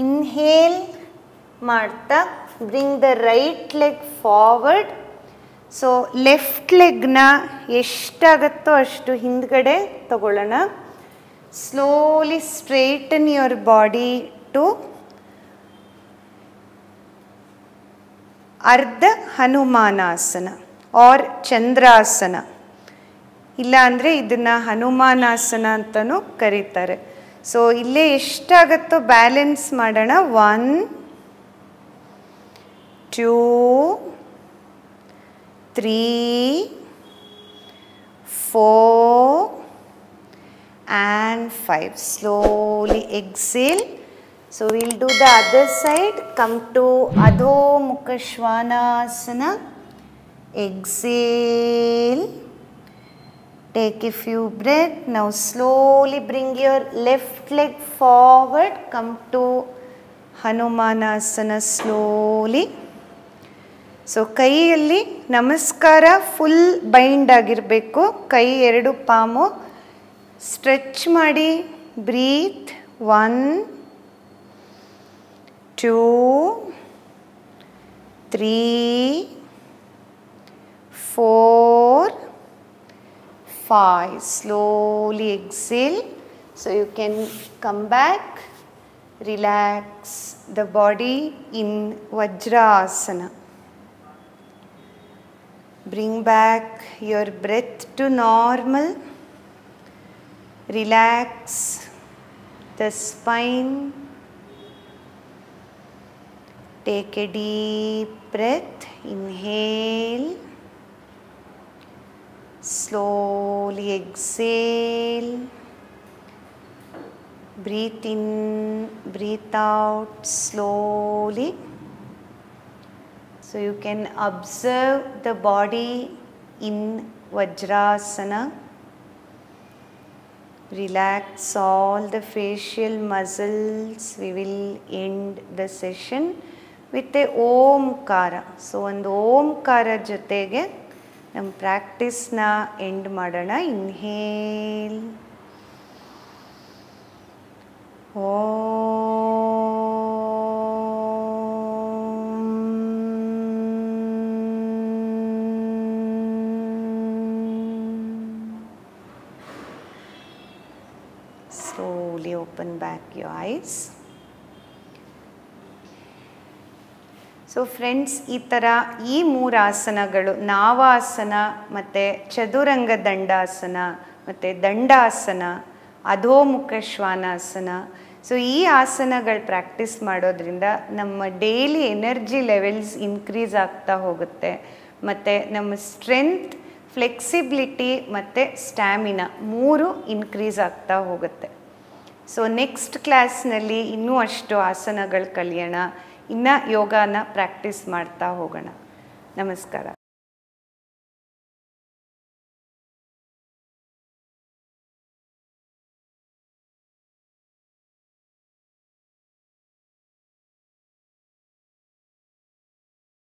Inhale ಮಾಡ್ತಾ bring the right leg forward. So left ಲೆಗ್ನ ಎಷ್ಟಾಗತ್ತೋ ಅಷ್ಟು ಹಿಂದ್ಗಡೆ ತಗೊಳ್ಳೋಣ. Slowly straighten your body to ಅರ್ಧ ಹನುಮಾನಾಸನ ಆರ್ ಚಂದ್ರಾಸನ, ಇಲ್ಲ ಅಂದರೆ ಇದನ್ನು ಹನುಮಾನಾಸನ ಅಂತಲೂ ಕರೀತಾರೆ. ಸೊ ಇಲ್ಲೇ ಎಷ್ಟಾಗತ್ತೋ ಬ್ಯಾಲೆನ್ಸ್ ಮಾಡೋಣ. 1 2 3 4 and 5. Slowly exhale. So we'll do the other side. Come to Adho Mukha Svanasana. Exhale. Take a few breaths. Now slowly bring your left leg forward. Come to Hanumanasana slowly. So ಕೈಯಲ್ಲಿ ನಮಸ್ಕಾರ full bind ಆಗಿರಬೇಕು. ಕೈ ಎರಡು palm stretch ಮಾಡಿ. Breathe. 1 2 3 4 5. Slowly exhale. So you can come back, relax the body in Vajrasana. Bring back your breath to normal. Relax the spine. Take a deep breath. Inhale. Slowly exhale. Breathe in, breathe out slowly. So you can observe the body in Vajrasana. Relax all the facial muscles. We will end the session with a Omkara. So ಒಂದು ಓಂಕಾರ ಜೊತೆಗೆ ನಮ್ಮ ಪ್ರಾಕ್ಟೀಸ್ನ end ಮಾಡೋಣ. Inhale. Slowly open back your eyes. So friends, ಈ ಥರ ಈ 3 ಆಸನಗಳು, ನಾವಾಸನ ಮತ್ತು ಚದುರಂಗ ದಂಡಾಸನ ಮತ್ತು ದಂಡಾಸನ, ಅಧೋಮುಖ ಶ್ವಾನಾಸನ. ಸೊ ಈ ಆಸನಗಳು ಪ್ರಾಕ್ಟೀಸ್ ಮಾಡೋದ್ರಿಂದ ನಮ್ಮ ಡೈಲಿ ಎನರ್ಜಿ ಲೆವೆಲ್ಸ್ ಇನ್ಕ್ರೀಸ್ ಆಗ್ತಾ ಹೋಗುತ್ತೆ ಮತ್ತು ನಮ್ಮ ಸ್ಟ್ರೆಂತ್, ಫ್ಲೆಕ್ಸಿಬಿಲಿಟಿ ಮತ್ತು ಸ್ಟ್ಯಾಮಿನಾ 3 ಇನ್ಕ್ರೀಸ್ ಆಗ್ತಾ ಹೋಗುತ್ತೆ. ಸೊ ನೆಕ್ಸ್ಟ್ ಕ್ಲಾಸ್ನಲ್ಲಿ ಇನ್ನೂ ಅಷ್ಟು ಆಸನಗಳು ಕಲಿಯೋಣ. ಇನ್ನು ಯೋಗನ ಪ್ರಾಕ್ಟೀಸ್ ಮಾಡ್ತಾ ಹೋಗೋಣ. ನಮಸ್ಕಾರ.